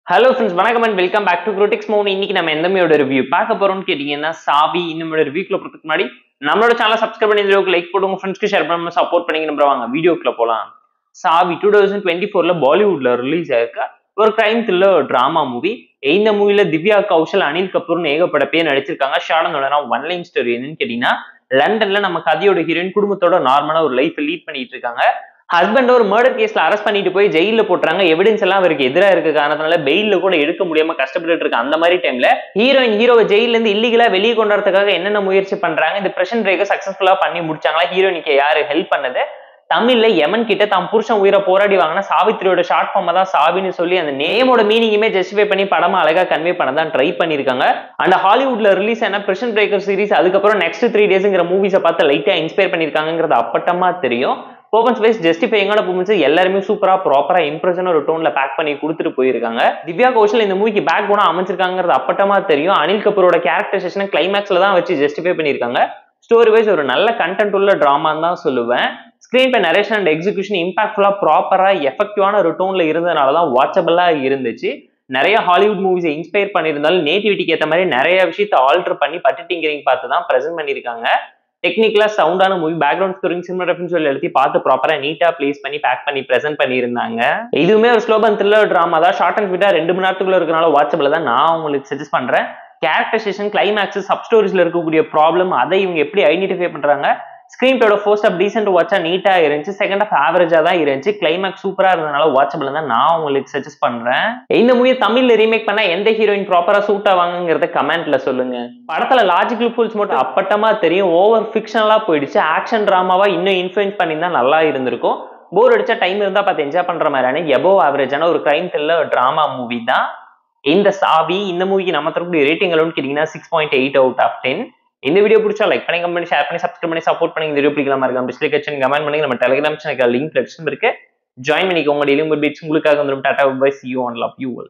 Hello friends, வணக்கம் and welcome back to க்ரோட்டிக்ஸ் மோன். இன்னைக்கு நம்ம எந்த மூவியோட ரிவ்யூ பார்க்க போறோம்னு கேட்டீங்கன்னா, சாவி. இந்த ரிவ்யூக்குள்ள போறதுக்கு முன்னாடி நம்மளோட சேனல் சப்ஸ்கிரைப் பண்ணி வீடியோக்கு லைக் போடுங்க, ஃப்ரெண்ட்ஸ்க்கு ஷேர் பண்ணி சப்போர்ட் பண்ணிங்க. நம்புற வாங்க வீடியோக்குள்ள போலாம். சாவி 2024ல பாலிவுட்ல ரிலீஸ் ஆயிருக்க ஒரு கிரைம் த்ரில்லர் டிராமா மூவி. இந்த மூவில திவ்யா கௌஷல், அனில் கபூர்னு ஏகப்பட்ட பேர் நடிச்சிருக்காங்க. ஷார்டனோட ஒன் லைன் ஸ்டோரி என்னன்னு கேட்டீங்கன்னா, லண்டன்ல நம்ம கதையோட ஹீரோயின் குடும்பத்தோட நார்மலா ஒரு லைஃப் லீட் பண்ணிட்டு இருக்காங்க. ஹஸ்பண்ட் ஒரு மர்டர் கேஸ்ல அரெஸ்ட் பண்ணிட்டு போய் ஜெயில போட்டுறாங்க. எவிடன்ஸ் எல்லாம் அவருக்கு எதிராக இருக்க காரணத்தினால பெயில கூட எடுக்க முடியாம கஷ்டப்பட்டு இருக்கு. அந்த மாதிரி டைம்ல ஹீரோவை ஜெயில இருந்து இல்லீகலா வெளியே கொண்டாடுறதுக்காக என்னென்ன முயற்சி பண்றாங்க, இந்த பிரஷன் பிரேக்கை சக்சஸ்ஃபுல்லா பண்ணி முடிச்சாங்களா, ஹீரோயினுக்கு யாரு ஹெல்ப் பண்ணது, தமிழ்ல யமன் கிட்ட தாம் புருஷன் உயிரை போராடி வாங்கினா சாவித்திரியோட ஷார்ட் ஃபார்ம் தான் சாவின்னு சொல்லி அந்த நேமோட மீனிங்குமே ஜஸ்டிஃபை பண்ணி படமா அழகா கன்வே பண்ண தான் ட்ரை பண்ணிருக்காங்க. அண்ட் ஹாலிவுட்ல ரிலீஸ் ஆன பிரஷன் பிரேக்கர் சீரிஸ், அதுக்கப்புறம் நெக்ஸ்ட் 3 டேஸ்ங்கிற மூவிஸை பார்த்து லைட்டா இன்ஸ்பயர் பண்ணிருக்காங்கிறது அப்பட்டமா தெரியும். பெர்ஃபார்மன்ஸ் வைஸ் ஜஸ்டிஃபைங்கான பெர்ஃபார்மன்ஸ் எல்லாருமே சூப்பரா ப்ராப்பரா இம்ப்ரெஷன் ஒரு டோன்ல பேக் பண்ணி கொடுத்துட்டு போயிருக்காங்க. திவ்யா கௌஷல் இந்த மூவிக்கு பேக் போனா அமைச்சிருக்காங்கிறது அப்பட்டமா தெரியும். அனில் கபூரோட கேரக்டரைசேஷன் கிளைமேக்ஸ்ல தான் வச்சு ஜஸ்டிஃபை பண்ணிருக்காங்க. ஸ்டோரி வைஸ் ஒரு நல்ல கண்டென்ட் உள்ள டிராமான்னு தான் சொல்லுவேன். Screen by narration and execution இம்பாக்ட்ஃபுல்லா ப்ராப்பரா எஃபெக்டிவான ஒரு டோன்ல இருந்ததுனாலதான் வாட்சபிளா இருந்துச்சு. நிறைய ஹாலிவுட் மூவிஸை இன்ஸ்பயர் பண்ணியிருந்தாலும் நேட்டிவிட்டிக்கு ஏற்ற மாதிரி நிறைய விஷயத்தை ஆல்டர் பண்ணி பட்டிட்டிங்கரிங் பார்த்து தான் பிரசென்ட் பண்ணியிருக்காங்க. டெக்னிக்கலா சவுண்டான மூவி, பேக்ரவுண்ட் ஸ்கோரிங், சினிமாட்டோகிராஃபி சொல்லி எழுதி பார்த்து ப்ராப்பரா நீட்டா பிளேஸ் பண்ணி பேக் பண்ணி பிரசென்ட் பண்ணியிருந்தாங்க. இதுவுமே ஒரு ஸ்லோபன் த்ரில்லர் டிராமா தான். ஷார்ட் அண்ட் ஸ்வீட்டா 2 மணி நேரத்துக்குள்ள இருக்கனால வாட்சபிள் தான் நான் உங்களுக்கு சஜஸ்ட் பண்றேன். கேரக்டரைசேஷன், கிளைமேக்ஸ், சப் ஸ்டோரிஸ்ல இருக்கக்கூடிய ப்ராப்ளம், அதை இவங்க எப்படி ஐடென்டிஃபை பண்றாங்க. ஸ்கிரீன் பிளேயோட ஃபர்ஸ்ட் ஆஃப் டீசென்ட் வாட்சா நீட்டா இருந்துச்சு. செகண்ட் ஆஃப் ஆவரேஜா தான் இருந்துச்சு. கிளைமேக்ஸ் சூப்பரா இருந்ததுனால வாட்சபிள் தான் நான் உங்களுக்கு சஜஸ்ட் பண்றேன். இந்த மூவியை தமிழ்ல ரீமேக் பண்ணா எந்த ஹீரோயின் ப்ராப்பரா சூட் ஆவாங்கிறத கமெண்ட்ல சொல்லுங்க. படத்துல லாஜிக்கல் ஃபுல்ஸ் மட்டும் அப்பட்டமா தெரியும். ஓவர் ஃபிக்ஷனலா போயிடுச்சு. ஆக்ஷன் டிராமாவா இன்னும் இன்ஃபுளுன்ஸ் பண்ணியிருந்தா நல்லா இருந்திருக்கும். போர் அடிச்சா டைம் இருந்தா பார்த்து என்ஜாய் பண்ற மாதிரியான எபோவ் ஆவரேஜான ஒரு கிரைம் த்ரில்லர் டிராமா மூவி தான் இந்த சாவி. இந்த மூவிக்கு நம்ம தரக்கூடிய ரேட்டிங் எவ்வளவுன்னு கேட்டீங்கன்னா 6.8 out of 10. இந்த வீடியோ பிடிச்சா லைக் பண்ணி, கமெண்ட் பண்ணி, ஷேர் பண்ணி, சப்ஸ்கிரைப் பண்ணி சப்போர்ட் பண்ணி. இந்த வீடியோ பிடிக்கலாமா இருக்காம டிஸ்கிரிப்ஷன் கமெண்ட் பண்ணி. நம்ம டெலிகிராம் சேனலுக்கு லிங்க் டிஸ்கிரிப்ஷன் இருக்கு, ஜாயின் பண்ணிக்கோங்க. டெய்லி உங்க பீட்ஸ் உங்களுக்காக வந்துடும். டாடா bye, see you and love you all.